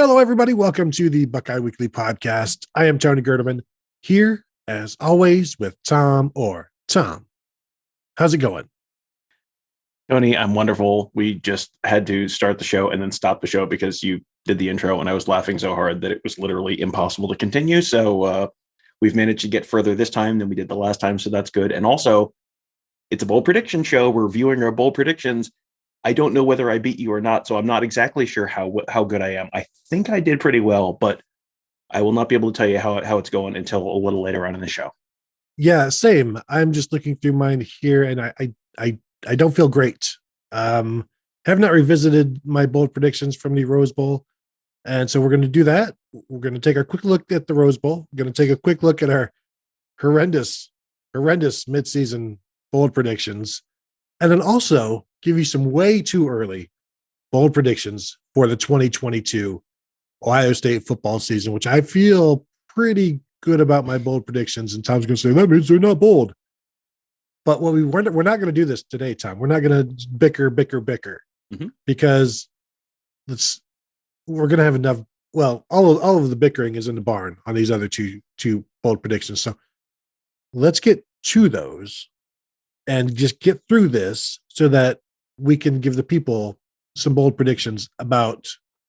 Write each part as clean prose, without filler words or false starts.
Hello, everybody. Welcome to the Buckeye Weekly Podcast. I am Tony Gerdeman, here, as always, with Tom Orr. Tom, how's it going? Tony, I'm wonderful. We just had to start the show and then stop the show because you did the intro and I was laughing so hard that it was literally impossible to continue. So we've managed to get further this time than we did the last time, so that's good. And also, it's a bold prediction show. We're reviewing our bold predictions. I don't know whether I beat you or not, so I'm not exactly sure how good I am. I think I did pretty well, but I will not be able to tell you how it's going until a little later on in the show. Yeah, same. I'm just looking through mine here, and I don't feel great. Have not revisited my bold predictions from the Rose Bowl, and so we're going to do that. We're going to take a quick look at the Rose Bowl. We're going to take a quick look at our horrendous midseason bold predictions, and then also give you some way too early bold predictions for the 2022 Ohio State football season, which I feel pretty good about my bold predictions. And Tom's going to say, that means they're not bold. But we're not going to do this today, Tom. We're not going to bicker, because we're going to have enough. Well, all of the bickering is in the barn on these other two bold predictions. So let's get to those and just get through this so that we can give the people some bold predictions about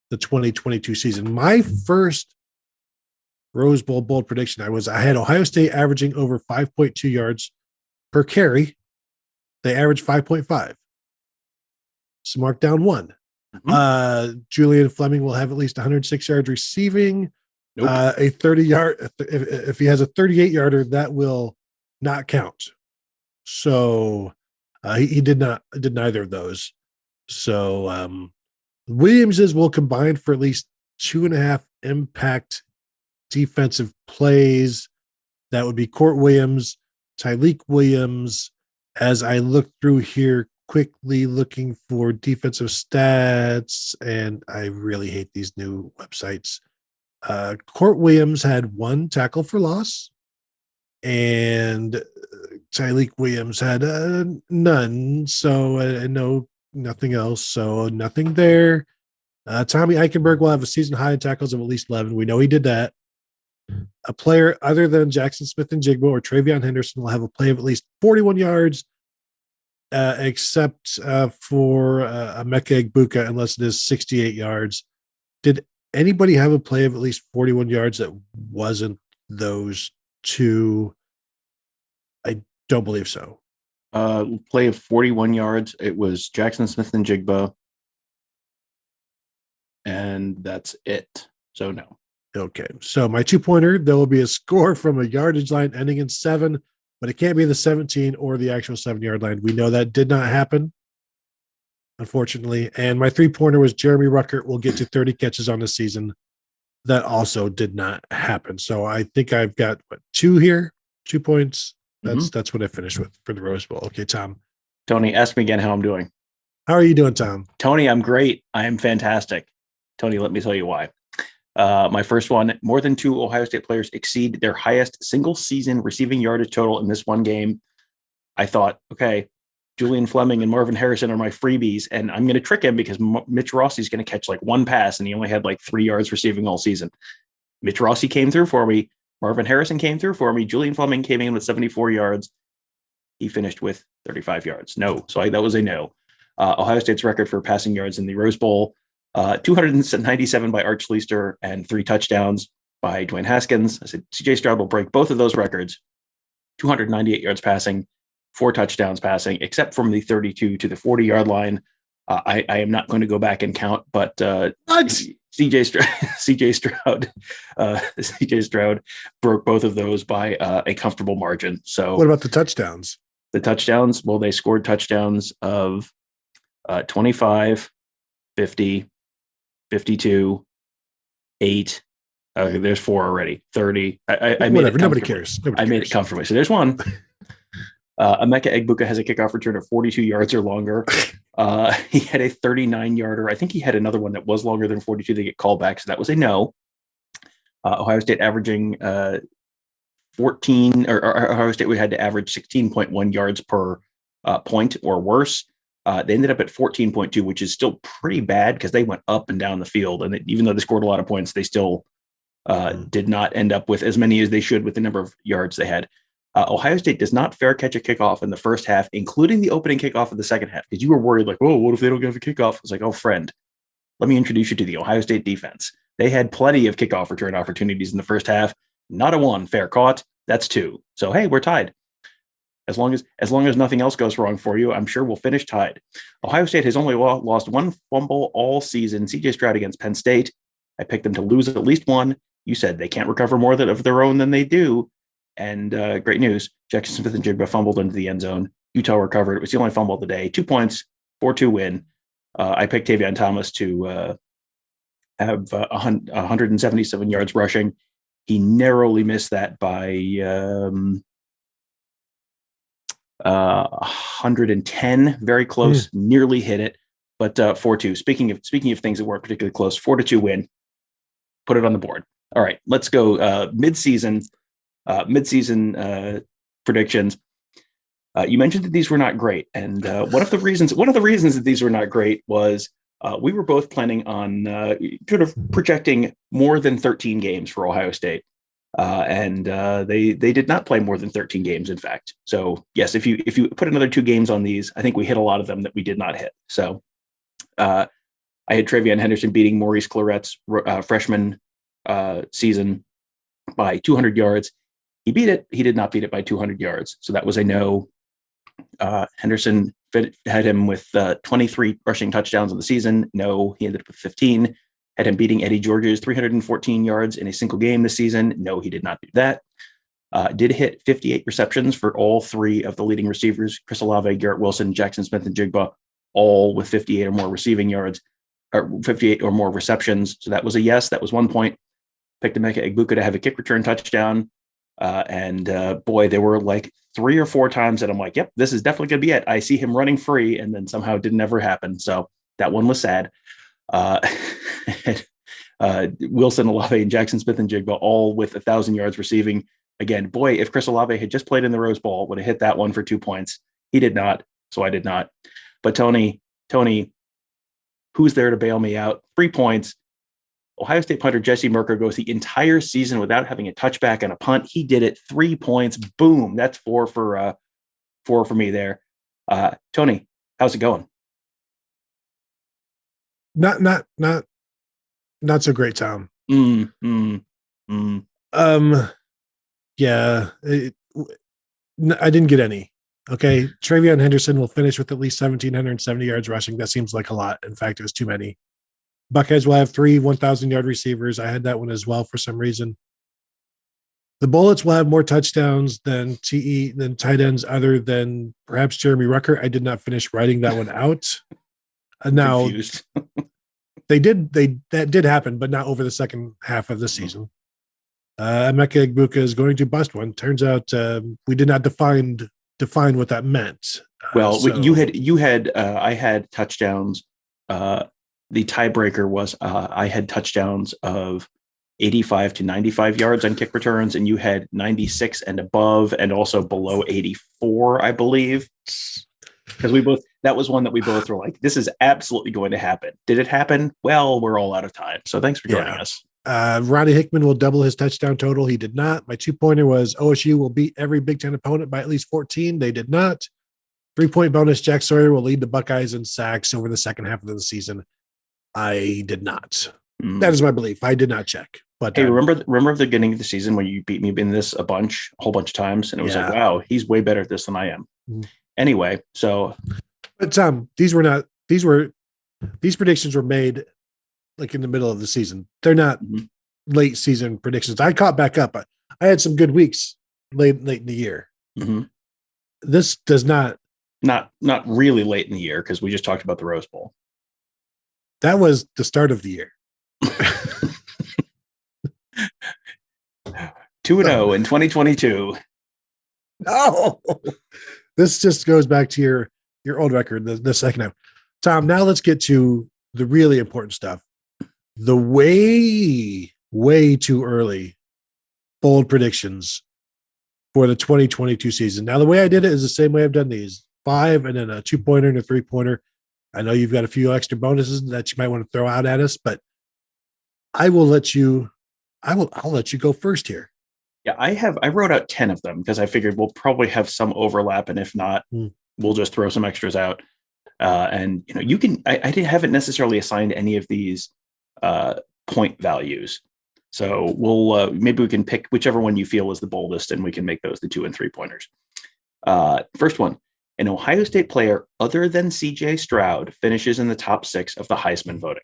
the 2022 season. My first Rose Bowl bold prediction, I had Ohio State averaging over 5.2 yards per carry. They averaged 5.5. So mark down one. Mm-hmm. Julian Fleming will have at least 106 yards receiving. Nope. A 30-yard. If he has a 38-yarder, that will not count. So he did neither of those. So Williams's will combine for at least 2.5 impact defensive plays. That would be Kourt Williams, Tyleik Williams. As I look through here, quickly looking for defensive stats, and I really hate these new websites. Kourt Williams had 1 tackle for loss, and Tyleik Williams had none. So nothing else. So nothing there. Tommy Eichenberg will have a season high in tackles of at least 11. We know he did that. A player other than Jaxon Smith-Njigba or TreVeyon Henderson will have a play of at least 41 yards, except for Emeka Egbuka, unless it is 68 yards. Did anybody have a play of at least 41 yards that wasn't those two? I don't believe so. Play of 41 yards. It was Jaxon Smith-Njigba, and that's it. So no. Okay. So my 2-pointer, there will be a score from a yardage line ending in 7, but it can't be the 17 or the actual 7-yard line. We know that did not happen, unfortunately. And my 3-pointer was Jeremy Ruckert will get to 30 catches on the season. That also did not happen. So I think I've got 2 here, 2 points. That's what I finished with for the Rose Bowl. Okay, Tom. Tony, ask me again how I'm doing. How are you doing, Tom? Tony, I'm great. I am fantastic. Tony, let me tell you why. My first one, more than 2 Ohio State players exceed their highest single season receiving yardage total in this one game. I thought, okay, Julian Fleming and Marvin Harrison are my freebies, and I'm going to trick him because Mitch Rossi's going to catch like 1 pass, and he only had like 3 yards receiving all season. Mitch Rossi came through for me. Marvin Harrison came through for me. Julian Fleming came in with 74 yards. He finished with 35 yards. No. So that was a no. Ohio State's record for passing yards in the Rose Bowl, 297 by Arch Leister and 3 touchdowns by Dwayne Haskins. I said CJ Stroud will break both of those records. 298 yards passing, 4 touchdowns passing, except from the 32 to the 40-yard line. I am not going to go back and count, but CJ Stroud broke both of those by a comfortable margin. So what about the touchdowns? The touchdowns, well, they scored touchdowns of 25, 50, 52, 8. There's 4 already. 30. I made it. Nobody cares. I made it comfortably. So there's 1. Emeka Egbuka has a kickoff return of 42 yards or longer. He had a 39-yarder. I think he had another one that was longer than 42 to get called back. So that was a no. Ohio State averaging 14, or Ohio State would had to average 16.1 yards per point or worse. They ended up at 14.2, which is still pretty bad because they went up and down the field. And even though they scored a lot of points, they still did not end up with as many as they should with the number of yards they had. Ohio State does not fair catch a kickoff in the first half, including the opening kickoff of the second half, because you were worried like, oh, what if they don't get a kickoff? It's like, oh, friend, let me introduce you to the Ohio State defense. They had plenty of kickoff return opportunities in the first half. Not a one fair caught. That's two. So, hey, we're tied. As long as nothing else goes wrong for you, I'm sure we'll finish tied. Ohio State has only lost one fumble all season. CJ Stroud against Penn State. I picked them to lose at least one. You said they can't recover more of their own than they do. And great news, Jaxon Smith-Njigba fumbled into the end zone. Utah recovered. It was the only fumble of the day. 2 points, 4-2 win. I picked TreVeyon Thomas to have 177 yards rushing. He narrowly missed that by 110, very close, nearly hit it, but 4-2. Speaking of things that weren't particularly close, 4-2 win. Put it on the board. All right, let's go mid-season predictions. You mentioned that these were not great, and one of the reasons that these were not great was we were both planning on sort of projecting more than 13 games for Ohio State, and they did not play more than 13 games, in fact. So yes, if you put another 2 games on these, I think we hit a lot of them that we did not hit. So I had TreVeyon Henderson beating Maurice Claret's freshman season by 200 yards. He beat it. He did not beat it by 200 yards. So that was a no. Henderson had him with 23 rushing touchdowns in the season. No, he ended up with 15. Had him beating Eddie George's 314 yards in a single game this season. No, he did not do that. Did hit 58 receptions for all 3 of the leading receivers, Chris Olave, Garrett Wilson, Jaxon Smith-Njigba, all with 58 or more receiving yards, or 58 or more receptions. So that was a yes. That was 1 point. Picked Emeka Egbuka to have a kick return touchdown. And boy, there were like 3 or 4 times that I'm like, yep, this is definitely going to be it. I see him running free, and then somehow it didn't ever happen. So that one was sad. Wilson, Olave, and Jaxon Smith-Njigba all with 1,000 yards receiving. Again, boy, if Chris Olave had just played in the Rose Bowl, would have hit that one for 2 points. He did not, so I did not. But Tony, who's there to bail me out? 3 points. Ohio State punter Jesse Merker goes the entire season without having a touchback and a punt. He did it. 3 points. Boom. That's 4 for me there. Tony, how's it going? Not so great, Tom. Yeah, I didn't get any. Okay, TreVeyon Henderson will finish with at least 1,770 yards rushing. That seems like a lot. In fact, it was too many. Buckeyes will have 3 1,000-yard receivers. I had that one as well for some reason. The Bullets will have more touchdowns than tight ends other than perhaps Jeremy Rucker. I did not finish writing that one out. Now, Confused. that did happen, but not over the second half of the season. Emeka Egbuka is going to bust one. Turns out we did not define what that meant. Well, I had touchdowns. The tiebreaker was I had touchdowns of 85 to 95 yards on kick returns, and you had 96 and above, and also below 84, I believe. Because that was one that we both were like, this is absolutely going to happen. Did it happen? Well, we're all out of time. So thanks for joining us. Ronnie Hickman will double his touchdown total. He did not. My 2-pointer was OSU will beat every Big Ten opponent by at least 14. They did not. 3-point bonus, Jack Sawyer will lead the Buckeyes in sacks over the second half of the season. I did not. That is my belief. I did not check. But hey, remember the beginning of the season when you beat me in this a whole bunch of times, and it was like, wow, he's way better at this than I am. Anyway, so but these predictions were made like in the middle of the season. They're not late season predictions. I caught back up. I had some good weeks late in the year. This does not really late in the year, because we just talked about the Rose Bowl. That was the start of the year. 2-0 in 2022. No, this just goes back to your old record, the second half. Tom, now let's get to the really important stuff. The way too early bold predictions for the 2022 season. Now, the way I did it is the same way I've done these. 5 and then a 2-pointer and a 3-pointer. I know you've got a few extra bonuses that you might want to throw out at us, but I'll let you go first here. Yeah, I wrote out 10 of them because I figured we'll probably have some overlap, and if not, we'll just throw some extras out. And you can. I haven't necessarily assigned any of these point values, so we'll maybe we can pick whichever one you feel is the boldest, and we can make those the 2 and 3 pointers. First one: an Ohio State player other than CJ Stroud finishes in the top 6 of the Heisman voting.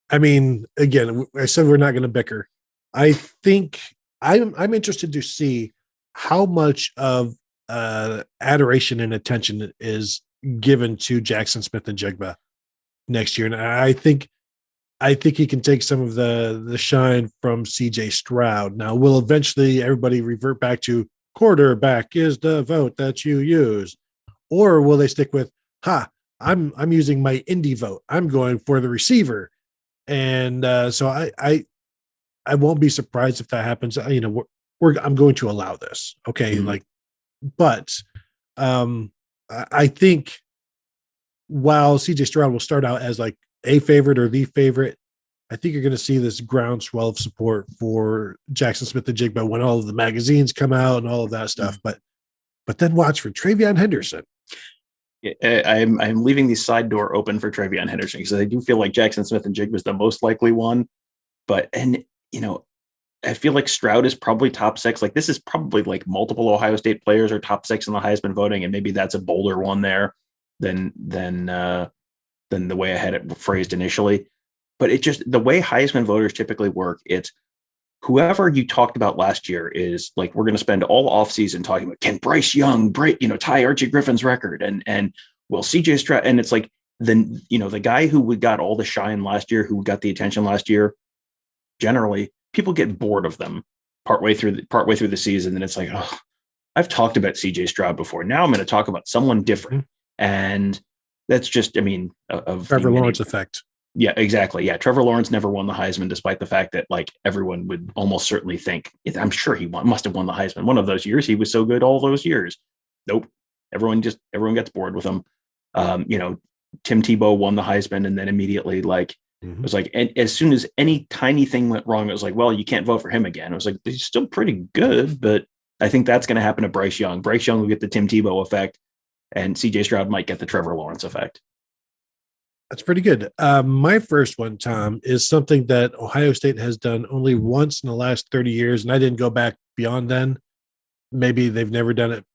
I mean, again, I said we're not going to bicker. I think I'm interested to see how much of adoration and attention is given to Jaxon Smith-Njigba next year, and I think he can take some of the shine from CJ Stroud. Now, will eventually everybody revert back to quarterback is the vote that you use, or will they stick with, I'm using my indie vote. I'm going for the receiver. And so I won't be surprised if that happens. I'm going to allow this. Okay. But I think while CJ Stroud will start out as like a favorite or the favorite, I think you're going to see this groundswell of support for Jaxon Smith-Njigba when all of the magazines come out and all of that stuff. But then watch for TreVeyon Henderson. I'm leaving the side door open for TreVeyon Henderson because I do feel like Jaxon Smith-Njigba is the most likely one. But I feel like Stroud is probably top 6. Like this is probably like multiple Ohio State players are top 6 in the Heisman voting, and maybe that's a bolder one there than the way I had it phrased initially. But it just the way Heisman voters typically work, it's whoever you talked about last year is like, we're going to spend all offseason talking about, can Bryce Young break, tie Archie Griffin's record and will CJ Stroud. And it's like, then, the guy who got all the shine last year, who got the attention last year, generally people get bored of them partway through the season. And it's like, oh, I've talked about CJ Stroud before. Now I'm going to talk about someone different. And that's just, of Trevor Lawrence effect. Yeah, exactly. Yeah. Trevor Lawrence never won the Heisman, despite the fact that like everyone would almost certainly think, I'm sure he must have won the Heisman. One of those years, he was so good all those years. Nope. Everyone gets bored with him. Tim Tebow won the Heisman, and then immediately it was like, and as soon as any tiny thing went wrong, it was like, well, you can't vote for him again. It was like, he's still pretty good, but I think that's going to happen to Bryce Young. Bryce Young will get the Tim Tebow effect, and CJ Stroud might get the Trevor Lawrence effect. That's pretty good. My first one, Tom, is something that Ohio State has done only once in the last 30 years, and I didn't go back beyond then. Maybe they've never done it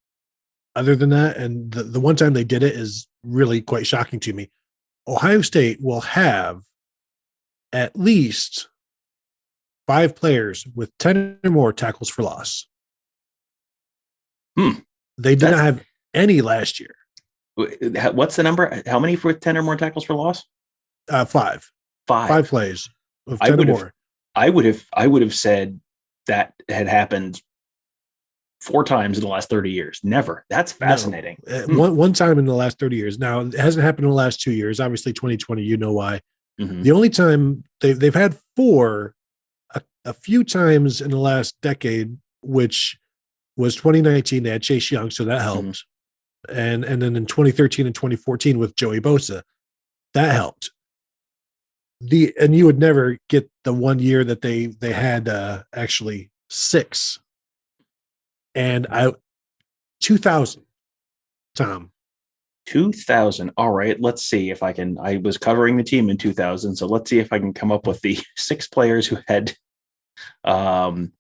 other than that, and the one time they did it is really quite shocking to me. Ohio State will have at least 5 players with 10 or more tackles for loss. They did not have any last year. What's the number? How many for 10 or more tackles for loss? 5. 5 plays of 10 or more. I would have said that had happened 4 times in the last 30 years. Never. That's fascinating. No. One time in the last 30 years. Now, it hasn't happened in the last 2 years. Obviously, 2020, you know why. Mm-hmm. The only time they've had 4 a few times in the last decade, which was 2019. They had Chase Young, so that helped. Mm-hmm. And then in 2013 and 2014 with Joey Bosa, that helped. And you would never get the one year that they had actually 6. And 2000, Tom. 2000. All right, let's see if I can. I was covering the team in 2000, so let's see if I can come up with the 6 players who had. I'm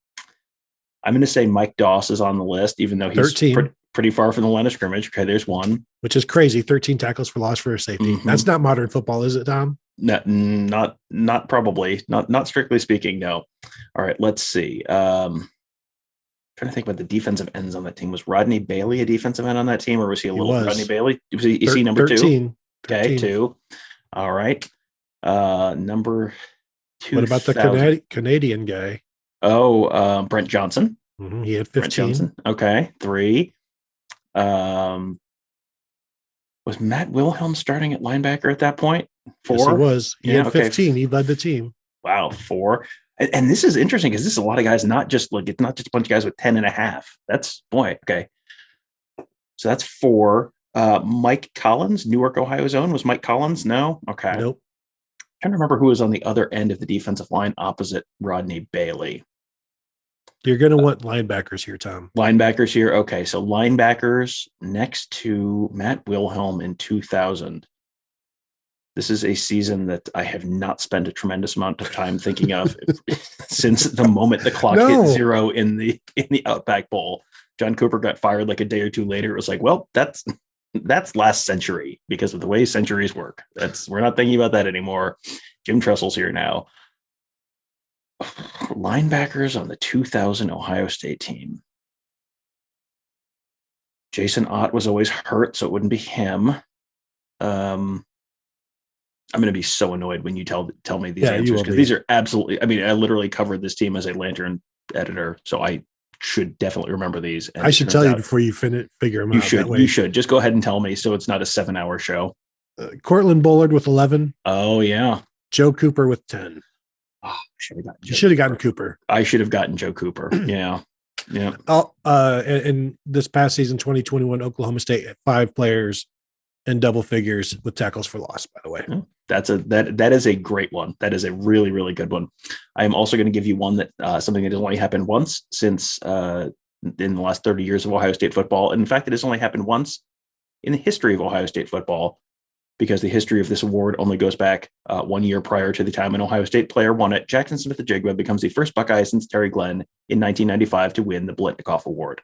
going to say Mike Doss is on the list, even though he's 13. Pretty far from the line of scrimmage. Okay, there's one. Which is crazy. 13 tackles for loss for a safety. Mm-hmm. That's not modern football, is it, Tom? No, not probably. Not strictly speaking, no. All right, let's see. Trying to think about the defensive ends on that team. Was Rodney Bailey a defensive end on that team, or was he a little Rodney Bailey? Is he number 13. 2? Okay, 2. All right. Number 2. What about the Canadian guy? Oh, Brent Johnson. Mm-hmm. He had 15. Okay, 3. Was Matt Wilhelm starting at linebacker at that point? 4. Yes, he was. He had 15. He led the team. Wow, 4. And this is interesting because this is a lot of guys, not just like, it's not just a bunch of guys with 10.5. That's boy. Okay. So that's 4. Mike Collins, Newark, Ohio's own. Was Mike Collins? No. Okay. Nope. I'm trying to remember who was on the other end of the defensive line opposite Rodney Bailey. You're going to want linebackers here, Tom. Linebackers here. Okay. So linebackers next to Matt Wilhelm in 2000. This is a season that I have not spent a tremendous amount of time thinking of since the moment the clock hit 0 in the Outback Bowl. John Cooper got fired like a day or two later. It was like, well, that's last century because of the way centuries work. We're not thinking about that anymore. Jim Tressel's here now. Linebackers on the 2000 Ohio State team. Jason Ott was always hurt, so it wouldn't be him. I'm going to be so annoyed when you tell me these answers, because these are absolutely, I mean, I literally covered this team as a Lantern editor, so I should definitely remember these. And I should tell you before you figure them out. You should just go ahead and tell me so it's not a 7-hour show. Cortland Bullard with 11. Oh, yeah. Joe Cooper with 10. Oh, you should have gotten Cooper. I should have gotten Joe Cooper. Yeah. Yeah. In this past season, 2021, Oklahoma State had 5 players in double figures with tackles for loss, by the way. That is a great one. That is a really, really good one. I am also going to give you one that something that has only happened once since in the last 30 years of Ohio State football. And in fact, it has only happened once in the history of Ohio State football, because the history of this award only goes back 1 year prior to the time an Ohio State player won it. Jaxon Smith-Njigba becomes the first Buckeye since Terry Glenn in 1995 to win the Blitnikoff Award.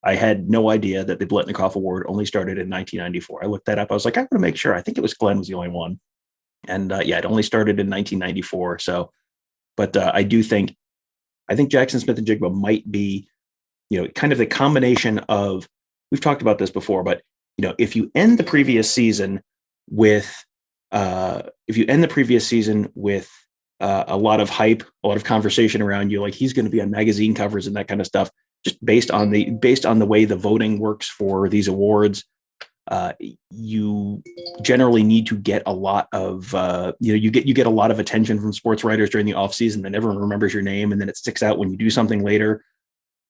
I had no idea that the Blitnikoff Award only started in 1994. I looked that up. I was like, I want to make sure. I think it was Glenn was the only one. And it only started in 1994. So, but I think Jaxon Smith-Njigba might be, kind of the combination of, we've talked about this before, but, if you end the previous season with a lot of hype, a lot of conversation around you, like he's going to be on magazine covers and that kind of stuff, just based on the way the voting works for these awards, you generally need to get a lot of you get a lot of attention from sports writers during the off season. Then everyone remembers your name, and then it sticks out when you do something later.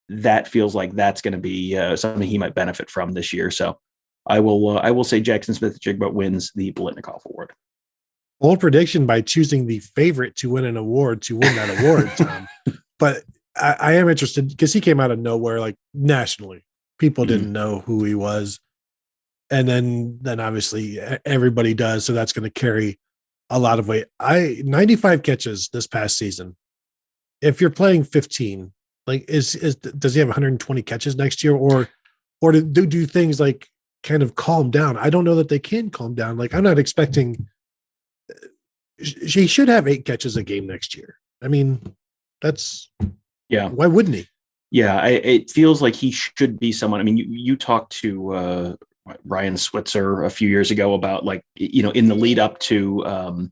That feels like that's going to be something he might benefit from this year. So I will say Jaxon Smith-Njigba wins the Blitnikoff Award. Bold prediction by choosing the favorite to win an award to win that award, Tom. But I am interested because he came out of nowhere, like nationally. People didn't know who he was. And then obviously everybody does. So that's going to carry a lot of weight. 95 catches this past season. If you're playing 15, like does he have 120 catches next year, or do things like kind of calm down? I don't know that they can calm down. Like I'm not expecting he should have 8 catches a game next year. I mean, that's why wouldn't he? Yeah, it feels like he should be someone. I mean, you talked to Ryan Switzer a few years ago about, like, in the lead up to Ryan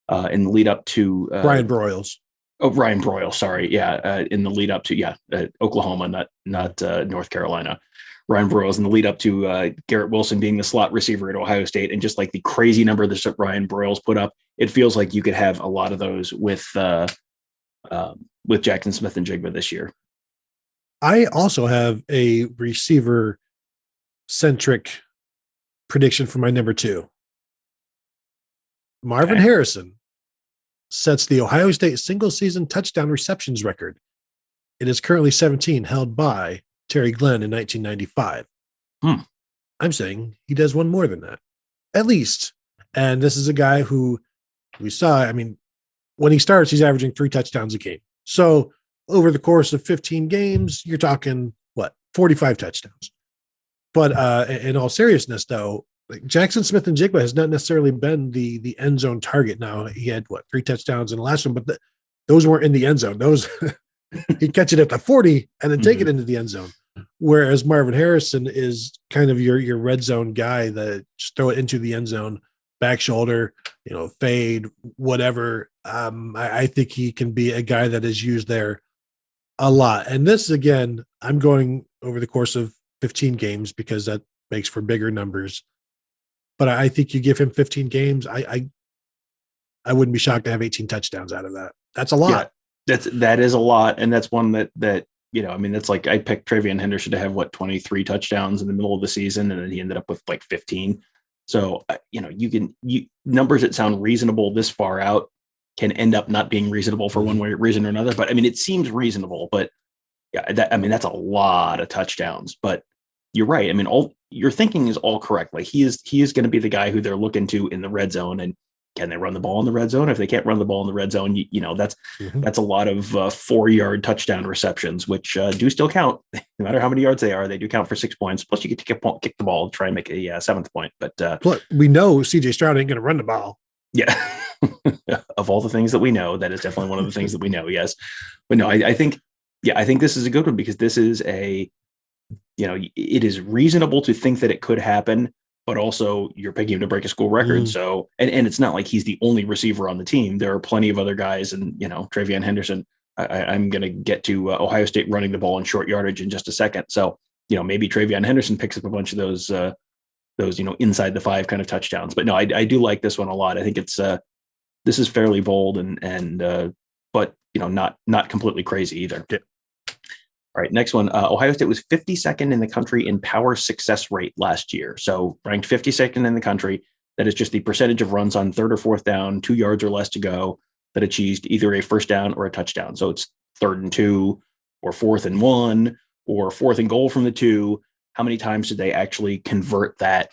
Broyles. Oh, Ryan Broyles, sorry. Yeah, in the lead up to Oklahoma, not North Carolina. Ryan Broyles in the lead up to Garrett Wilson being the slot receiver at Ohio State, and just like the crazy number that Ryan Broyles put up, it feels like you could have a lot of those with Jaxon Smith-Njigba this year. I also have a receiver-centric prediction for my number 2. Marvin Harrison sets the Ohio State single-season touchdown receptions record. It is currently 17, held by Terry Glenn in 1995. I'm saying he does one more than that, at least. And this is a guy who we saw, I mean, when he starts, he's averaging 3 touchdowns a game. So over the course of 15 games, you're talking, 45 touchdowns. But in all seriousness, though, like Jaxon Smith-Njigba has not necessarily been the end zone target. Now, he had 3 touchdowns in the last one, but those weren't in the end zone. Those he'd catch it at the 40 and then take it into the end zone. Whereas Marvin Harrison is kind of your red zone guy that just throw it into the end zone, back shoulder, fade, whatever. I think he can be a guy that is used there a lot. And this, again, I'm going over the course of 15 games because that makes for bigger numbers. But I think you give him 15 games, I wouldn't be shocked to have 18 touchdowns out of that. That's a lot. That is a lot. And that's one that, I mean, that's like, I picked TreVeyon Henderson to have 23 touchdowns in the middle of the season. And then he ended up with like 15. So, numbers that sound reasonable this far out can end up not being reasonable for one way reason or another. But I mean, it seems reasonable, but yeah, that's a lot of touchdowns, but you're right. I mean, all your thinking is all correct. Like he is going to be the guy who they're looking to in the red zone. And can they run the ball in the red zone? If they can't run the ball in the red zone, that's a lot of 4-yard touchdown receptions, which do still count. No matter how many yards they are, they do count for 6 points. Plus, you get to kick the ball and try and make a 7th point. But we know CJ Stroud ain't going to run the ball. Yeah, of all the things that we know, that is definitely one of the things that we know. Yes, but no, I think this is a good one because this is it is reasonable to think that it could happen. But also you're picking him to break a school record. So, and it's not like he's the only receiver on the team. There are plenty of other guys, and TreVeyon Henderson. I'm going to get to Ohio State running the ball in short yardage in just a second. So, maybe TreVeyon Henderson picks up a bunch of those inside the 5 kind of touchdowns. But no, I do like this one a lot. I think it's this is fairly bold and but not completely crazy either. Yeah. All right, next one. Ohio State was 52nd in the country in power success rate last year. So ranked 52nd in the country. That is just the percentage of runs on 3rd or 4th down, 2 yards or less to go, that achieved either a first down or a touchdown. So it's 3rd and 2 or 4th and 1 or 4th and goal from the 2. How many times did they actually convert that?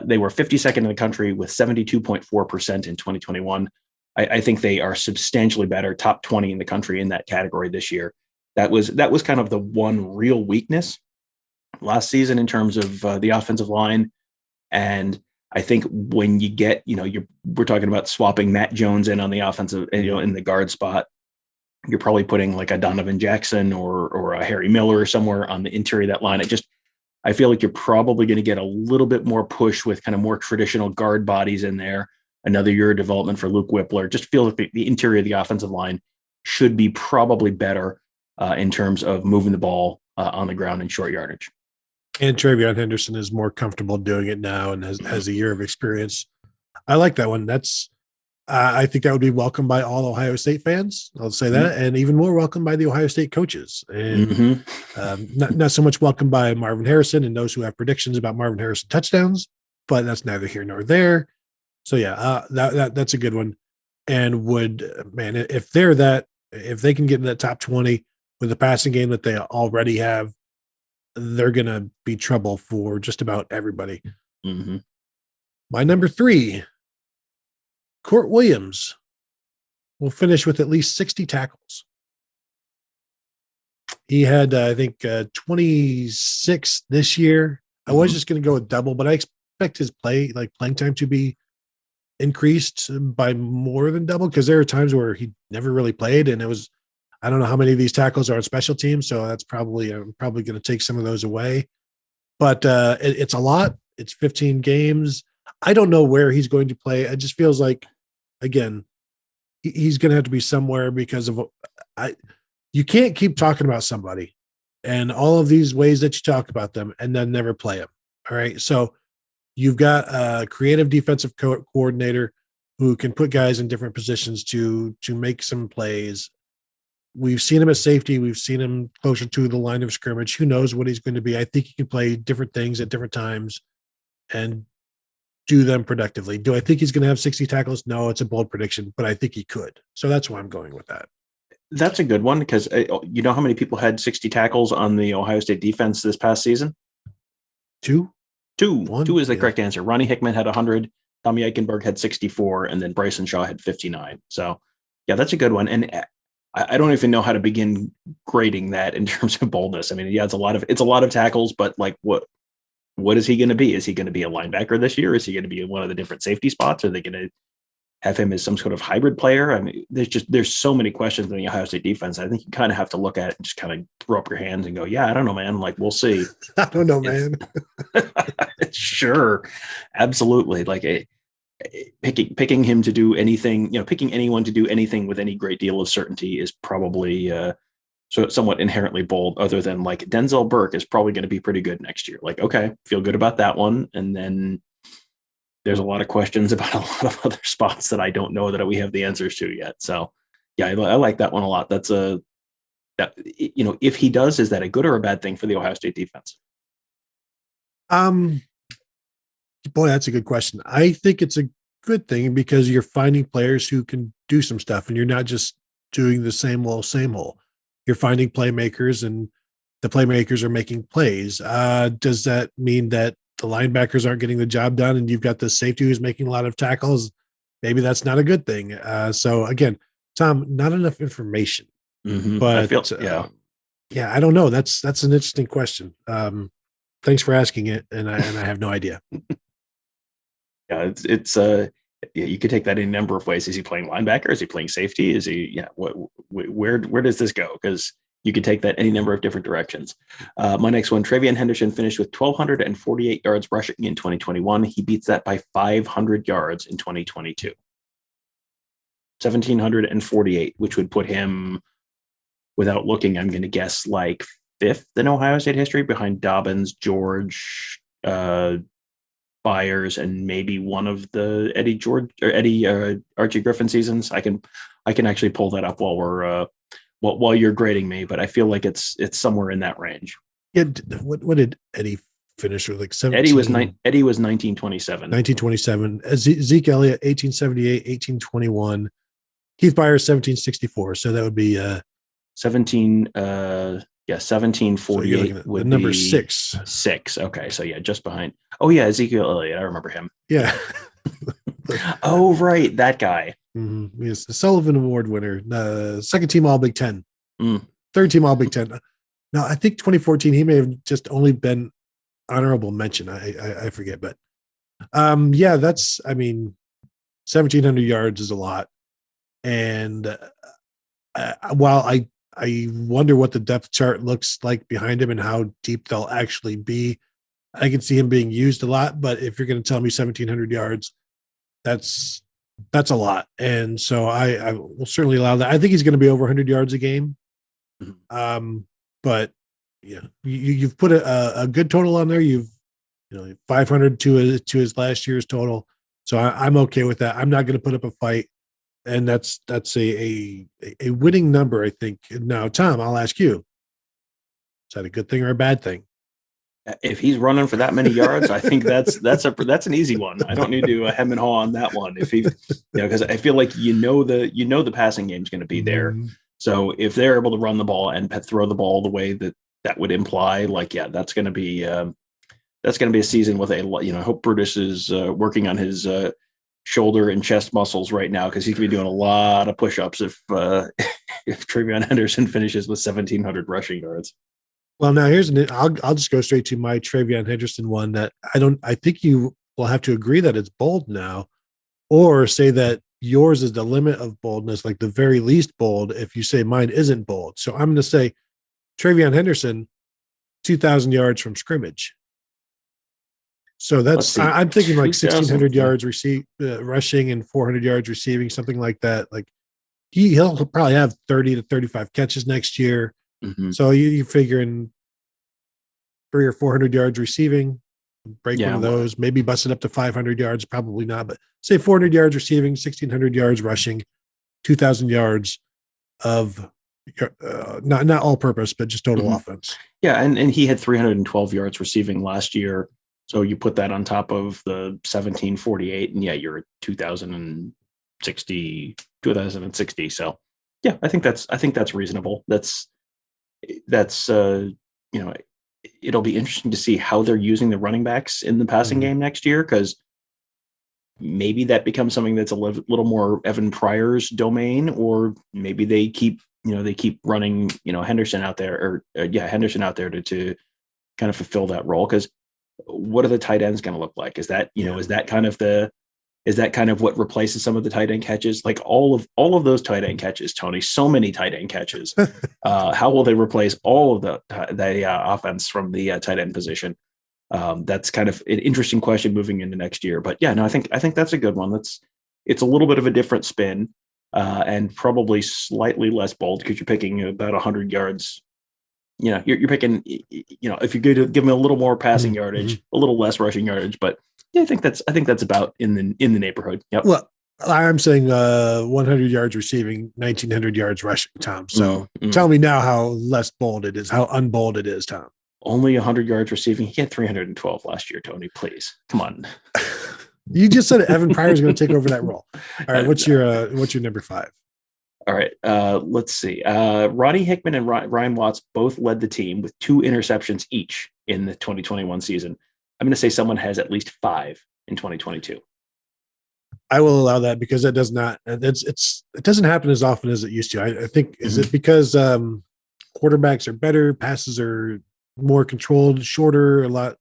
They were 52nd in the country with 72.4% in 2021. I think they are substantially better, top 20 in the country in that category this year. That was kind of the one real weakness last season in terms of the offensive line. And I think when you get, we're talking about swapping Matt Jones in on the offensive, in the guard spot, you're probably putting like a Donovan Jackson or a Harry Miller somewhere on the interior of that line. I feel like you're probably going to get a little bit more push with kind of more traditional guard bodies in there. Another year of development for Luke Whippler. Just feel like the interior of the offensive line should be probably better in terms of moving the ball on the ground in short yardage. And TreVeyon Henderson is more comfortable doing it now and has a year of experience. I like that one. I think that would be welcomed by all Ohio State fans. I'll say that, and even more welcomed by the Ohio State coaches. And not so much welcomed by Marvin Harrison and those who have predictions about Marvin Harrison touchdowns, but that's neither here nor there. So yeah, that's a good one. And if they can get in that top 20 with the passing game that they already have, they're going to be trouble for just about everybody. Mm-hmm. My number 3, Kourt Williams will finish with at least 60 tackles. He had, I think, 26 this year. I was just going to go with double, but I expect his playing time to be increased by more than double, because there are times where he never really played, and I don't know how many of these tackles are on special teams, so that's I'm probably going to take some of those away. But it's a lot. It's 15 games. I don't know where he's going to play. It just feels like, again, he's going to have to be somewhere because of you can't keep talking about somebody and all of these ways that you talk about them and then never play them. All right. So you've got a creative defensive coordinator who can put guys in different positions to make some plays. We've seen him at safety. We've seen him closer to the line of scrimmage. Who knows what he's going to be? I think he can play different things at different times and do them productively. Do I think he's going to have 60 tackles? No, it's a bold prediction, but I think he could. So that's why I'm going with that. That's a good one, because you know how many people had 60 tackles on the Ohio State defense this past season? 2? 2 is the correct answer. Ronnie Hickman had 100. Tommy Eichenberg had 64, and then Bryson Shaw had 59. So, yeah, that's a good one. And I don't even know how to begin grading that in terms of boldness. I mean, yeah, it's a lot of tackles, but like what is he going to be? Is he going to be a linebacker this year? Is he going to be in one of the different safety spots? Are they going to have him as some sort of hybrid player? I mean, there's so many questions in the Ohio State defense. I think you kind of have to look at it and just kind of throw up your hands and go, yeah, I don't know, man. Like, we'll see. I don't know, man. Sure. Absolutely. Like picking him to do anything, picking anyone to do anything with any great deal of certainty is probably somewhat inherently bold, other than like Denzel Burke is probably going to be pretty good next year. Like, okay, feel good about that one. And then there's a lot of questions about a lot of other spots that I don't know that we have the answers to yet. So Yeah, I like that one a lot. That's if he does, is that a good or a bad thing for the Ohio State defense? Um, Boy, that's a good question. I think it's a good thing because you're finding players who can do some stuff, and you're not just doing the same old. You're finding playmakers, and the playmakers are making plays. Does that mean that the linebackers aren't getting the job done, and you've got the safety who's making a lot of tackles? Maybe that's not a good thing. So again, Tom, not enough information, but I feel, yeah. Yeah, I don't know. That's an interesting question. Thanks for asking it, and I have no idea. Yeah, you could take that in a number of ways. Is he playing linebacker? Is he playing safety? Is he, where does this go? Because you could take that any number of different directions. My next one, TreVeyon Henderson finished with 1,248 yards rushing in 2021. He beats that by 500 yards in 2022. 1,748, which would put him, without looking, I'm going to guess like fifth in Ohio State history, behind Dobbins, George, Byers, and maybe one of the Archie Griffin seasons. I can actually pull that up while you're grading me, but I feel like it's somewhere in that range. Yeah. What did Eddie finish with? Like 17? Eddie was 1927. 1927. Zeke Elliott 1878, 1821. Keith Byers 1764. So that would be 1748 so would number be 6. 6. Okay, so yeah, just behind. Oh yeah, Ezekiel Elliott. I remember him. Yeah. Oh right, that guy. Mm-hmm. Yes, the Sullivan Award winner, second team All Big Ten, third team All Big Ten. Now I think 2014 he may have just only been honorable mention. I forget, but yeah, that's 1,700 yards is a lot, and while I wonder what the depth chart looks like behind him and how deep they'll actually be, I can see him being used a lot. But if you're going to tell me 1,700 yards, that's a lot. And so I will certainly allow that. I think he's going to be over 100 yards a game. But yeah, you've put a good total on there. 500 to his last year's total. So I'm okay with that. I'm not going to put up a fight. And that's a winning number, I think. Now, Tom, I'll ask you: is that a good thing or a bad thing? If he's running for that many yards, I think that's an easy one. I don't need to hem and haw on that one. If he, because I feel like the passing game is going to be there. So if they're able to run the ball and throw the ball the way that would imply, that's going to be a season with I hope Brutus is working on his shoulder and chest muscles right now, because he's going to be doing a lot of push-ups if TreVeyon Henderson finishes with 1,700 rushing yards. Well, now I'll just go straight to my TreVeyon Henderson one that I think you will have to agree that it's bold now, or say that yours is the limit of boldness, like the very least bold, if you say mine isn't bold. So I'm going to say TreVeyon Henderson, 2,000 yards from scrimmage. So that's, I'm thinking like 1,600 yards rushing and 400 yards receiving, something like that. Like he'll probably have 30 to 35 catches next year. Mm-hmm. So you're figuring 300 or 400 yards receiving, break one of those, maybe bust it up to 500 yards, probably not, but say 400 yards receiving, 1,600 yards rushing, 2,000 yards of not all purpose, but just total offense. Yeah, and he had 312 yards receiving last year. So you put that on top of the 1,748, and you're at 2,060. So yeah, I think that's reasonable. That's it'll be interesting to see how they're using the running backs in the passing game next year, because maybe that becomes something that's a little more Evan Pryor's domain, or maybe they keep running Henderson out there, to kind of fulfill that role. Because what are the tight ends going to look like? Is that is that kind of what replaces some of the tight end catches? Like all of those tight end catches, Tony, so many tight end catches. How will they replace all of the offense from the tight end position? That's kind of an interesting question moving into next year. But yeah, no, I think that's a good one. It's a little bit of a different spin, and probably slightly less bold, because you're picking about 100 yards. You're picking, if you're going to give him a little more passing yardage, a little less rushing yardage, but yeah, I think that's about in the neighborhood. Yep. Well, I'm saying 100 yards receiving, 1,900 yards rushing, Tom. So tell me now how less bold it is, how unbold it is, Tom. Only 100 yards receiving. He had 312 last year, Tony. Please, come on. You just said Evan Pryor is going to take over that role. All right, what's your number 5? All right, let's see. Ronnie Hickman and Ryan Watts both led the team with 2 interceptions each in the 2021 season. I'm going to say someone has at least 5 in 2022. I will allow that because that does not. It doesn't happen as often as it used to. I think is it because quarterbacks are better, passes are more controlled, shorter, a lot.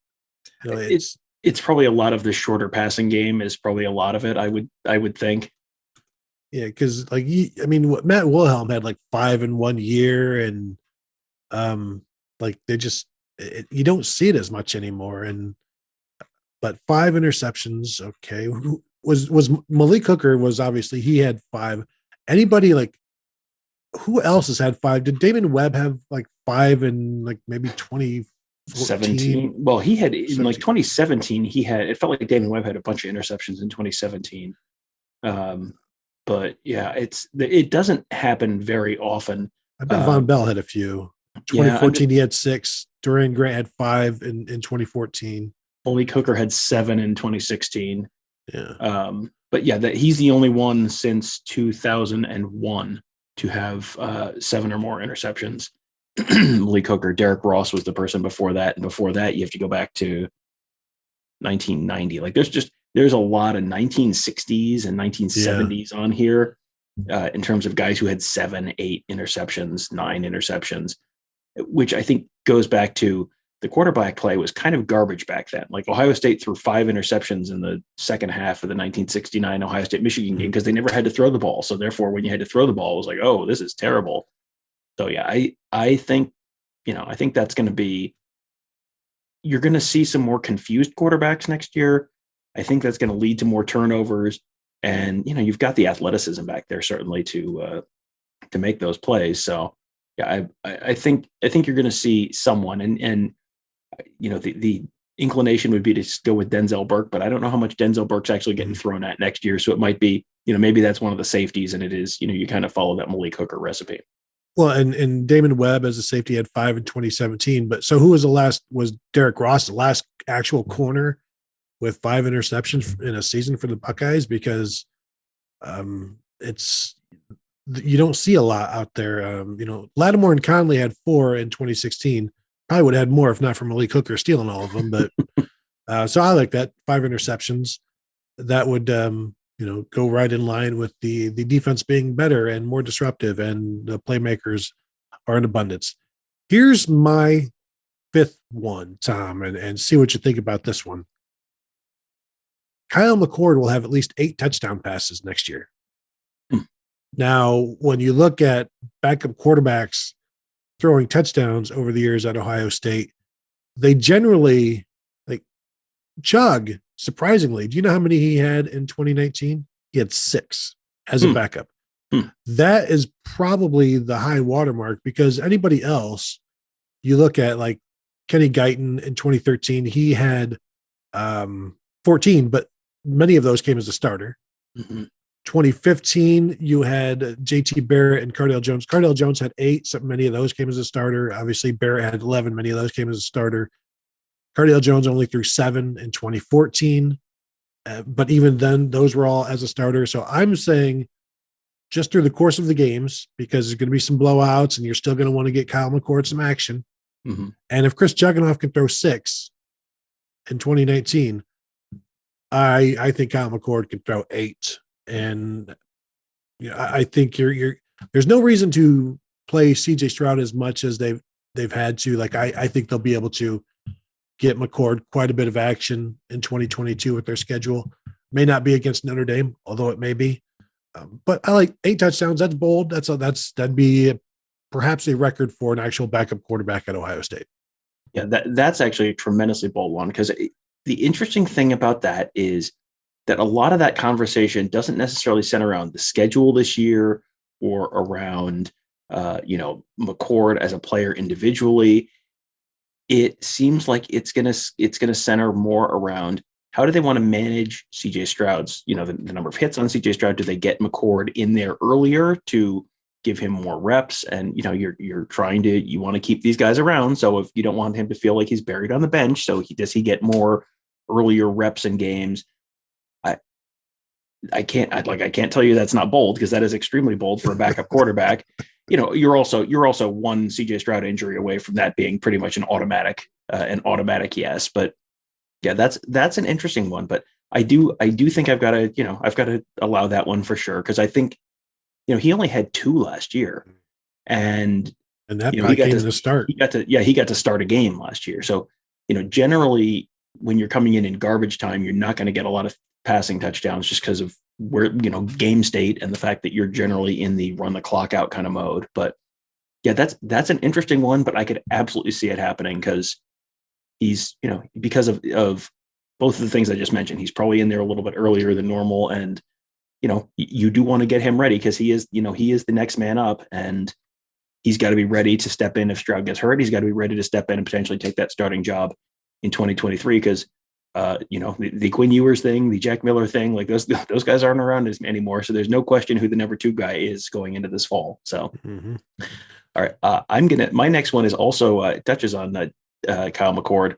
You know, it's probably a lot of the shorter passing game is probably a lot of it. I would think. Yeah, because Matt Wilhelm had like 5 in 1 year, and like they just you don't see it as much anymore. But 5 interceptions, okay. Was Malik Hooker was obviously he had 5. Anybody like who else has had 5? Did Damon Webb have like 5 in like maybe 2017? Well, he had in like 2017. It felt like Damon Webb had a bunch of interceptions in 2017. But yeah, it doesn't happen very often. I bet Von Bell had a few. 2014 he had 6. Dorian Grant had 5 in 2014. Malik Hooker had 7 in 2016. Yeah. But yeah, he's the only one since 2001 to have 7 or more interceptions. Malik Hooker. Derek Ross was the person before that, and before that, you have to go back to 1990. Like there's a lot of 1960s and 1970s on here in terms of guys who had 7, 8 interceptions, 9 interceptions, which I think goes back to the quarterback play was kind of garbage back then. Like Ohio State threw 5 interceptions in the second half of the 1969 Ohio State-Michigan game because they never had to throw the ball. So therefore, when you had to throw the ball, it was like, oh, this is terrible. So yeah, I think, I think that's going to be, you're going to see some more confused quarterbacks next year. I think that's going to lead to more turnovers. And, you've got the athleticism back there certainly to make those plays. So yeah, I think you're going to see someone and the inclination would be to go with Denzel Burke, but I don't know how much Denzel Burke's actually getting thrown at next year. So it might be, maybe that's one of the safeties, and it is, you kind of follow that Malik Hooker recipe. Well, and Damon Webb as a safety had 5 in 2017. But so who was the last? Was Derek Ross the last actual corner with 5 interceptions in a season for the Buckeyes? Because you don't see a lot out there. Lattimore and Conley had 4 in 2016. Probably would have had more if not for Malik Hooker stealing all of them. But so I like that 5 interceptions. That would go right in line with the defense being better and more disruptive, and the playmakers are in abundance. Here's my 5th one, Tom, and see what you think about this one. Kyle McCord will have at least 8 touchdown passes next year. Now, when you look at backup quarterbacks throwing touchdowns over the years at Ohio State, they generally chug. Surprisingly, do you know how many he had in 2019? He had 6 as a backup. That is probably the high watermark, because anybody else, you look at like Kenny Guyton in 2013, he had 14, but many of those came as a starter. 2015, you had JT Barrett and Cardale Jones. Cardale Jones had 8, so many of those came as a starter. Obviously, Barrett had 11, many of those came as a starter. Cardale Jones only threw 7 in 2014, but even then, those were all as a starter. So I'm saying just through the course of the games, because there's going to be some blowouts and you're still going to want to get Kyle McCord some action. And if Chris Jugganoff can throw 6 in 2019, I think Kyle McCord can throw 8. And I think there's no reason to play CJ Stroud as much as they've had to. Like I think they'll be able to get McCord quite a bit of action in 2022 with their schedule. May not be against Notre Dame, although it may be. But I like 8 touchdowns. That's bold. That'd be perhaps a record for an actual backup quarterback at Ohio State. Yeah, that's actually a tremendously bold one, because the interesting thing about that is that a lot of that conversation doesn't necessarily center around the schedule this year or around, McCord as a player individually. It seems like it's gonna center more around how do they want to manage CJ Stroud's, the number of hits on CJ Stroud? Do they get McCord in there earlier to give him more reps? And, you're trying to, you want to keep these guys around. So if you don't want him to feel like he's buried on the bench, so does he get more earlier reps in games? I can't tell you that's not bold, because that is extremely bold for a backup quarterback. You're also one CJ Stroud injury away from that being pretty much an automatic yes. But yeah, that's an interesting one. But I do think I've got to allow that one for sure, because I think he only had 2 last year, and that probably came to start. He got to start a game last year. So generally when you're coming in garbage time, you're not going to get a lot of passing touchdowns, just because of where game state and the fact that you're generally in the run the clock out kind of mode. But yeah, that's an interesting one, but I could absolutely see it happening, because he's because of both of the things I just mentioned. He's probably in there a little bit earlier than normal, and you do want to get him ready, because he is the next man up, and he's got to be ready to step in if Stroud gets hurt. He's got to be ready to step in and potentially take that starting job in 2023, because the Quinn Ewers thing, the Jack Miller thing, like those guys aren't around anymore. So there's no question who the number 2 guy is going into this fall. So, All right, my next one is also touches on Kyle McCord.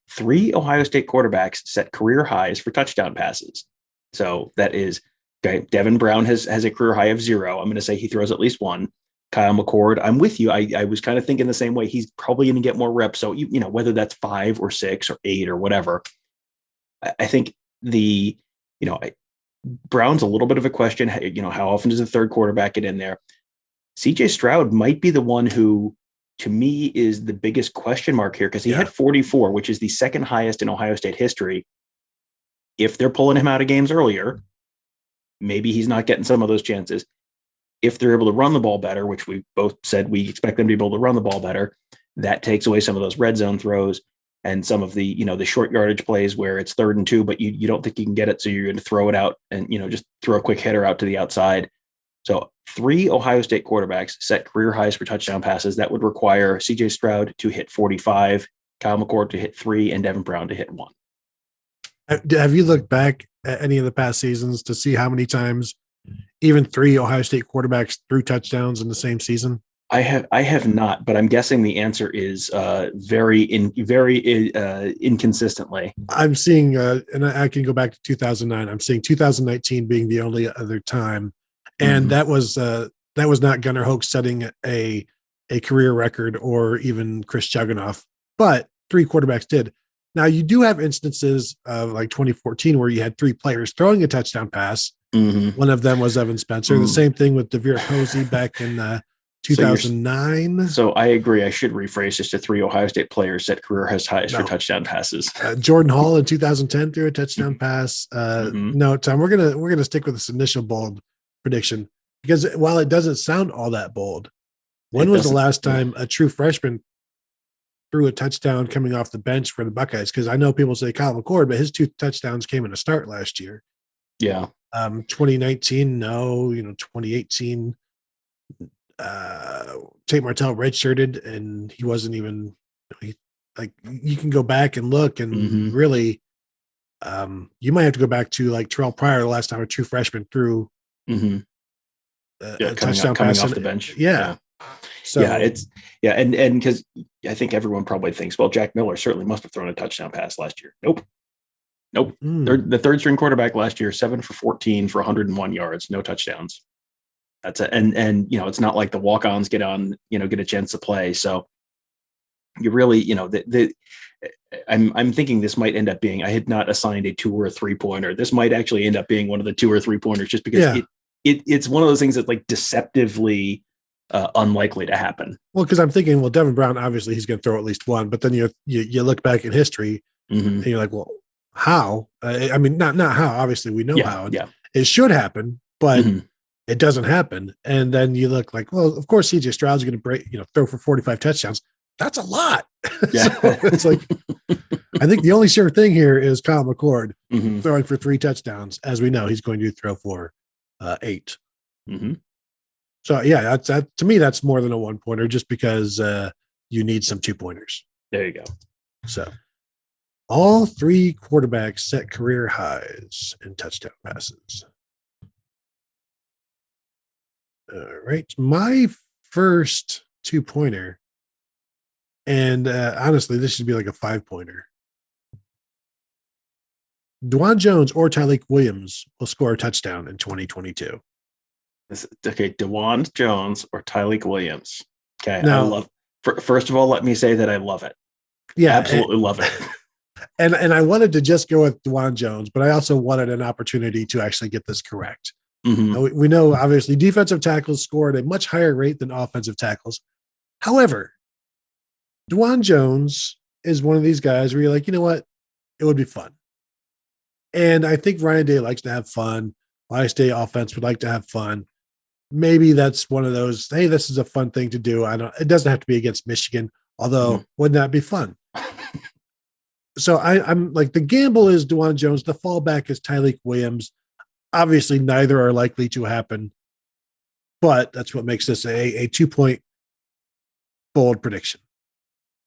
3 Ohio State quarterbacks set career highs for touchdown passes. So that is, okay, Devin Brown has a career high of 0. I'm going to say he throws at least 1. Kyle McCord, I'm with you. I was kind of thinking the same way. He's probably going to get more reps. So, whether that's 5 or 6 or 8 or whatever, I think Brown's a little bit of a question. How often does the third quarterback get in there? CJ Stroud might be the one who, to me, is the biggest question mark here, because he had 44, which is the second highest in Ohio State history. If they're pulling him out of games earlier, maybe he's not getting some of those chances. If they're able to run the ball better, which we both said we expect them to be able to run the ball better, that takes away some of those red zone throws and some of the, the short yardage plays where it's 3rd and 2, but you don't think you can get it. So you're going to throw it out and, just throw a quick hitter out to the outside. So 3 Ohio State quarterbacks set career highs for touchdown passes. That would require CJ Stroud to hit 45, Kyle McCord to hit 3, and Devin Brown to hit 1. Have you looked back at any of the past seasons to see how many times even 3 Ohio State quarterbacks threw touchdowns in the same season? I have not, but I'm guessing the answer is very inconsistently. I'm seeing, and I can go back to 2009. I'm seeing 2019 being the only other time, and that was not Gunnar Hoke setting a career record or even Chris Chuganoff, but 3 quarterbacks did. Now you do have instances of like 2014 where you had 3 players throwing a touchdown pass. One of them was Evan Spencer. The same thing with DeVere Posey back in 2009. So I agree. I should rephrase this to 3 Ohio State players set career highs for touchdown passes. Jordan Hall in 2010 threw a touchdown pass. No, Tom, we're gonna stick with this initial bold prediction, because while it doesn't sound all that bold, when was the last time a true freshman threw a touchdown coming off the bench for the Buckeyes? Because I know people say Kyle McCord, but his 2 touchdowns came in a start last year. Yeah. 2019, no. 2018. Tate Martell redshirted, and he wasn't even you can go back and look, and really you might have to go back to like Terrell Pryor, the last time a true freshman threw a touchdown coming pass off the bench. So and because I think everyone probably thinks, well, Jack Miller certainly must have thrown a touchdown pass last year. Nope. The 3rd string quarterback last year, 7 for 14 for 101 yards, no touchdowns. That's it. And it's not like the walk-ons get a chance to play. So you really, I'm thinking this might end up being, I had not assigned a 2 or a 3-pointer. This might actually end up being one of the 2 or 3-pointers, just because it's one of those things that's like deceptively unlikely to happen. Well, because I'm thinking, Devin Brown, obviously he's going to throw at least 1, but then you look back in history and you're like, well, how? I mean, not how. Obviously, we know how. It should happen, but it doesn't happen. And then you look like, well, of course, CJ Stroud's going to throw for 45 touchdowns. That's a lot. So it's like, I think the only sure thing here is Kyle McCord throwing for 3 touchdowns. As we know, he's going to throw for 8. So yeah, that to me, that's more than a 1-pointer, just because you need some 2-pointers. There you go. So All three quarterbacks set career highs in touchdown passes. All right. My first 2-pointer, and honestly, this should be like a 5-pointer. Dwan Jones or Tyleik Williams will score a touchdown in 2022. Okay, Dwan Jones or Tyleik Williams. Okay, now, I love. First of all, let me say that I love it. Yeah, absolutely love it. And I wanted to just go with Dwan Jones, but I also wanted an opportunity to actually get this correct. Mm-hmm. Now, we know, obviously, defensive tackles score at a much higher rate than offensive tackles. However, Dwan Jones is one of these guys where you're like, you know what? It would be fun. And I think Ryan Day likes to have fun. Ohio State offense would like to have fun. Maybe that's one of those, hey, this is a fun thing to do. It doesn't have to be against Michigan, although wouldn't that be fun? So I'm like, the gamble is Dwan Jones. The fallback is Tyleik Williams. Obviously, neither are likely to happen, but that's what makes this a 2-point bold prediction.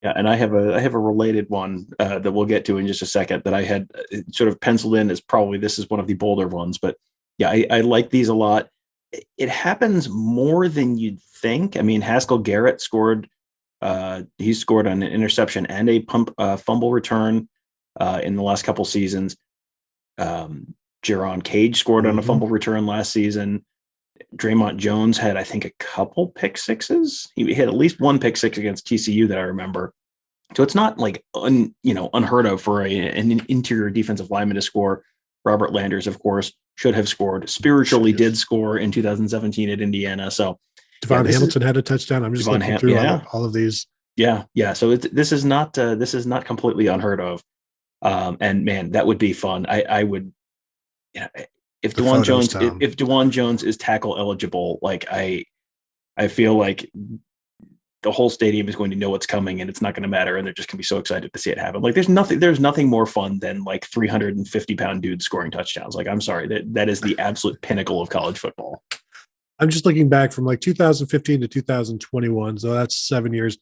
Yeah, and I have a related one that we'll get to in just a second that I had sort of penciled in as probably this is one of the bolder ones. But yeah, I like these a lot. It happens more than you'd think. I mean, Haskell Garrett scored. He scored on an interception and a fumble return in the last couple seasons. Jerron Cage scored on a fumble return last season. Draymond Jones had, I think, a couple pick sixes. He had at least one pick six against TCU that I remember. So it's not like unheard of for an interior defensive lineman to score. Robert Landers, of course, should have scored. Spiritually did score in 2017 at Indiana. So Devon Hamilton had a touchdown. I'm just looking through all of these. Yeah. So this is not completely unheard of. And man, that would be fun. I would. Yeah, if Dwan Jones is tackle eligible, like I feel like the whole stadium is going to know what's coming and it's not going to matter. And they're just going to be so excited to see it happen. Like there's nothing more fun than like 350-pound dudes scoring touchdowns. Like, I'm sorry, that is the absolute pinnacle of college football. I'm just looking back from like 2015 to 2021. So that's 7 years.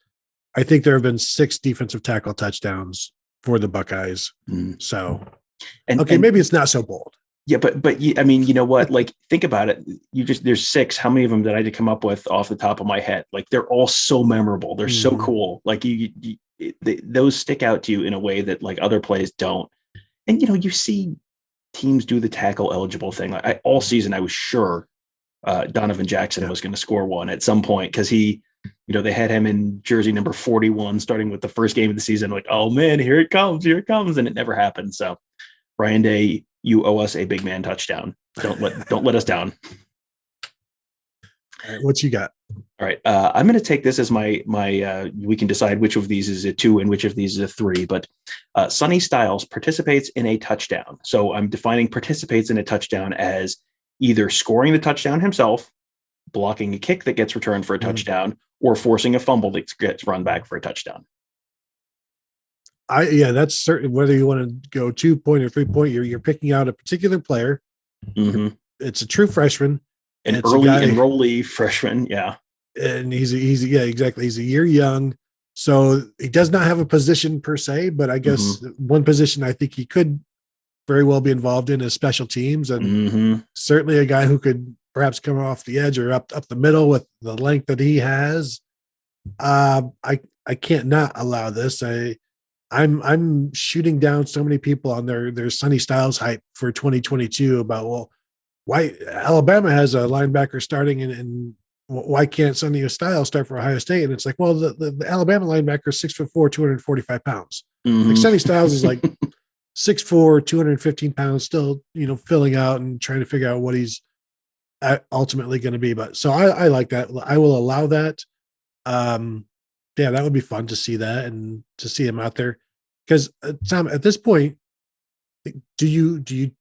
I think there have been 6 defensive tackle touchdowns for the Buckeyes. So, maybe it's not so bold. Yeah, but I mean, you know what? Like, think about it. There's 6. How many of them did I come up with off the top of my head? Like, they're all so memorable. They're so cool. Like, those stick out to you in a way that like other plays don't. And you see teams do the tackle eligible thing. Like, all season, I was sure Donovan Jackson was going to score one at some point because he, they had him in jersey number 41 starting with the first game of the season. Like, oh man, here it comes, and it never happened. So, Ryan Day, you owe us a big man touchdown. Don't let us down. All right, what you got? All right, I'm going to take this as my. We can decide which of these is a 2 and which of these is a 3. But Sonny Styles participates in a touchdown. So I'm defining participates in a touchdown as either scoring the touchdown himself, blocking a kick that gets returned for a touchdown, or forcing a fumble that gets run back for a touchdown. That's certain. Whether you want to go 2-point or 3-point, you're picking out a particular player. It's a true freshman, an early enrollee freshman. Yeah, and he's exactly. He's a year young, so he does not have a position per se. But I guess one position I think he could very well be involved in is special teams, and certainly a guy who could perhaps come off the edge or up the middle with the length that he has. I can't not allow this. I'm shooting down so many people on their Sonny Styles hype for 2022 about, why Alabama has a linebacker starting and why can't Sonny Styles start for Ohio State? And it's like, well, the Alabama linebacker is 6'4", 245 pounds. Like Sonny Styles is like 6'4", 215 pounds, still, filling out and trying to figure out what he's ultimately going to be. But so I like that. I will allow that. That would be fun to see that and to see him out there. Because Tom, at this point, do you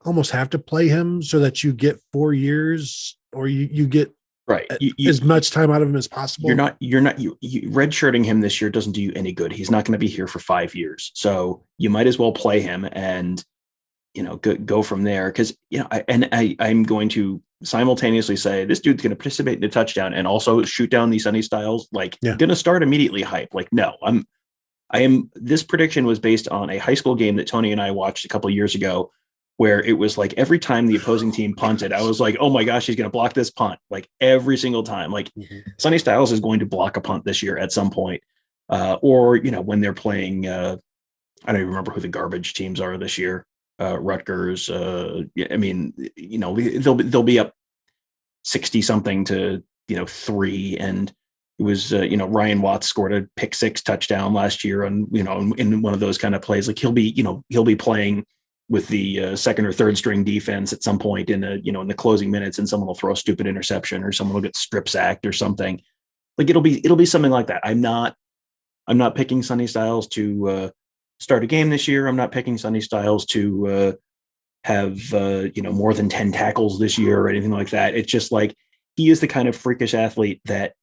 almost have to play him so that you get 4 years, or you get right as much time out of him as possible? You're not redshirting him this year doesn't do you any good. He's not going to be here for 5 years, so you might as well play him and go from there. Because I'm going to simultaneously say this dude's going to participate in a touchdown and also shoot down the Sonny Styles. Like, going to start immediately hype. Like, no, This prediction was based on a high school game that Tony and I watched a couple of years ago, where it was like every time the opposing team punted, I was like, oh my gosh, he's going to block this punt. Like every single time, like Sonny Styles is going to block a punt this year at some point. Or, when they're playing, I don't even remember who the garbage teams are this year. Rutgers. They'll be up 60 something to, 3. And it was, Ryan Watts scored a pick 6 touchdown last year on, in one of those kind of plays. Like he'll be playing with the second or third string defense at some point in the closing minutes, and someone will throw a stupid interception or someone will get strip sacked or something. Like it'll be something like that. I'm not picking Sonny Styles to start a game this year. I'm not picking Sonny Styles to have more than 10 tackles this year or anything like that. It's just like he is the kind of freakish athlete that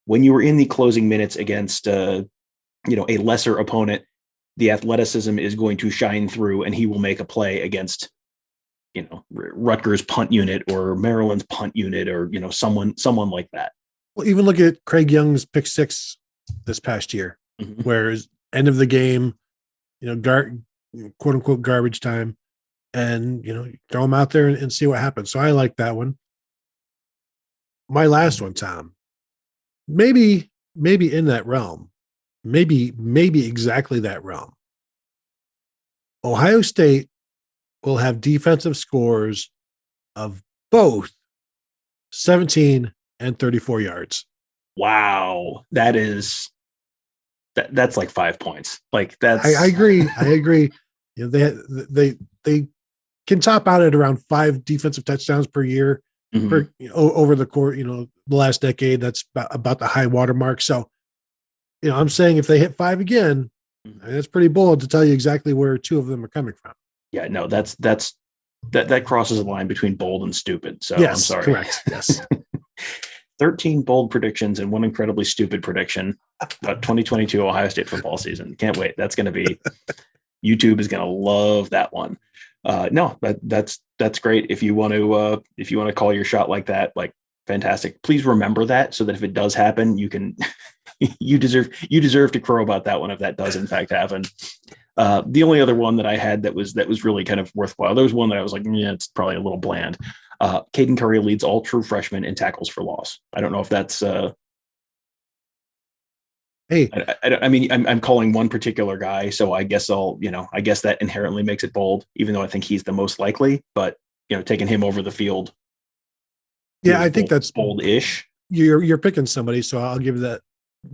when you were in the closing minutes against a lesser opponent, the athleticism is going to shine through and he will make a play against Rutgers punt unit or Maryland's punt unit or someone like that. Well, even look at Craig Young's pick 6 this past year, where end of the game, quote unquote garbage time, and throw him out there and see what happens. So I like that one. My last one, Tom, maybe in that realm, maybe exactly that realm. Ohio State will have defensive scores of both 17 and 34 yards. Wow, that's like 5 points. Like that's I agree. They can top out at around 5 defensive touchdowns per year over the course, the last decade. That's about the high water mark. So, I'm saying if they hit 5 again, that's pretty bold to tell you exactly where 2 of them are coming from. Yeah, no, that crosses a line between bold and stupid. So yes, I'm sorry. Correct. Yes. 13 bold predictions and one incredibly stupid prediction about 2022 Ohio State football season. Can't wait. That's going to be YouTube is going to love that one. No, that's great. If you want to call your shot like that, like fantastic. Please remember that so that if it does happen, you can you deserve to crow about that one if that does in fact happen. The only other one that I had that was really kind of worthwhile. There was one that I was like, yeah, it's probably a little bland. Caden Curry leads all true freshmen in tackles for loss. I don't know if that's hey. I'm calling one particular guy, so I guess I guess that inherently makes it bold, even though I think he's the most likely. But taking him over the field. Yeah, I think that's bold-ish. You're picking somebody, so I'll give that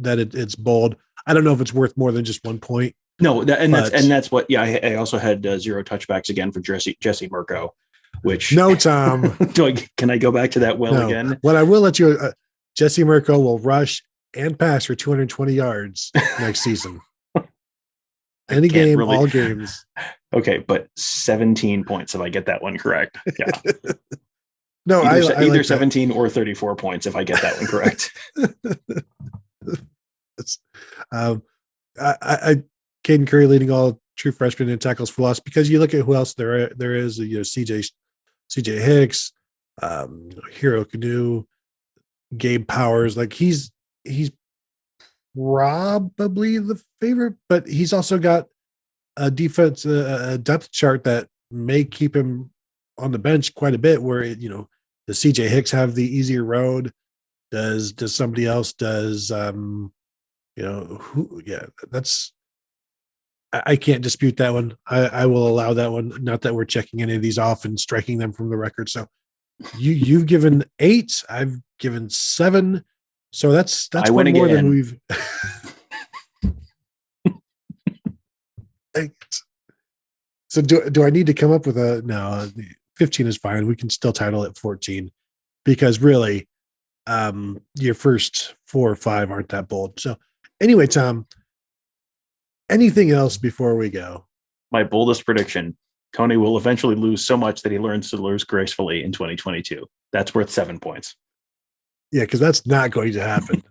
it's bold. I don't know if it's worth more than just 1 point. No, that's what. Yeah, I also had 0 touchbacks again for Jesse Mirko, which no, Tom. Can I go back to that again? What I will let you, Jesse Mirko will rush and pass for 220 yards next season. Any game, all games. Okay, but 17 points if I get that one correct. Yeah. No, either like 17 or 34 points if I get that one correct. Caden Curry leading all true freshmen in tackles for loss, because you look at who else there is. CJ Hicks, Hero Canoe, Gabe Powers. Like he's probably the favorite, but he's also got a defense a depth chart that may keep him on the bench quite a bit. Where does CJ Hicks have the easier road? Does somebody else? Does who? Yeah, that's. I can't dispute that one. I will allow that one. Not that we're checking any of these off and striking them from the record. So you've given 8. I've given 7. So that's one more than we've. So do I need to come up with no? 15 is fine. We can still title it 14, because really, your first 4 or 5 aren't that bold. So anyway, Tom. Anything else before we go? My boldest prediction: Tony will eventually lose so much that he learns to lose gracefully in 2022. That's worth 7 points. Yeah, because that's not going to happen.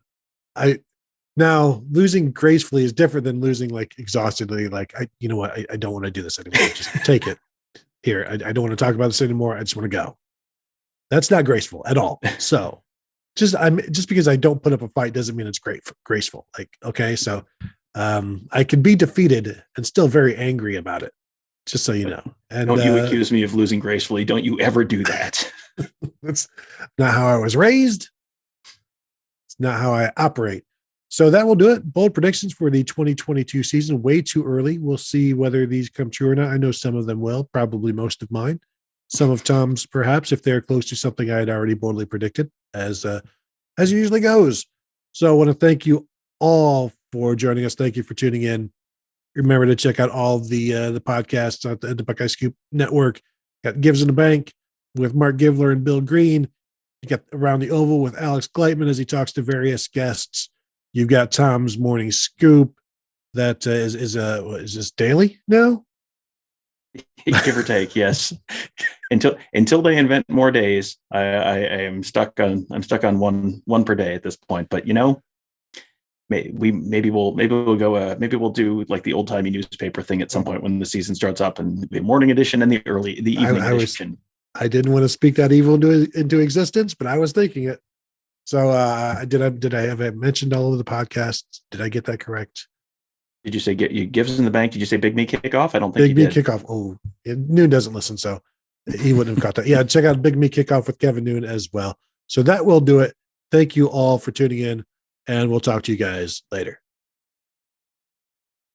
Now losing gracefully is different than losing like exhaustedly. Like I don't want to do this anymore. Just take it here. I don't want to talk about this anymore. I just want to go. That's not graceful at all. So just because I don't put up a fight doesn't mean it's graceful. Like, okay, so I can be defeated and still very angry about it, just so you know. And don't you accuse me of losing gracefully. Don't you ever do that. That's not how I was raised. It's not how I operate. So that will do it. Bold predictions for the 2022 season. Way too early. We'll see whether these come true or not. I know some of them will, probably most of mine. Some of Tom's, perhaps, if they're close to something I had already boldly predicted, as it usually goes. So I want to thank you all for joining us. Thank you for tuning in. Remember to check out all the podcasts at the Buckeye Scoop Network. Got Gives in the Bank with Mark Givler and Bill Green. You got Around the Oval with Alex Gleitman as he talks to various guests. You've got Tom's Morning Scoop that is this daily now? Give or take, yes. Until they invent more days, I am stuck on one per day at this point. But maybe we'll do like the old timey newspaper thing at some point when the season starts up, and the morning edition and the evening edition. I didn't want to speak that evil into existence, but I was thinking it. So did I have mentioned all of the podcasts? Did I get that correct? Did you say you Gives in the Bank? Did you say Big Me Kickoff? I don't think Big Me Kickoff. Oh, Noon doesn't listen, so he wouldn't have caught that. Yeah, check out Big Me Kickoff with Kevin Noon as well. So that will do it. Thank you all for tuning in, and we'll talk to you guys later.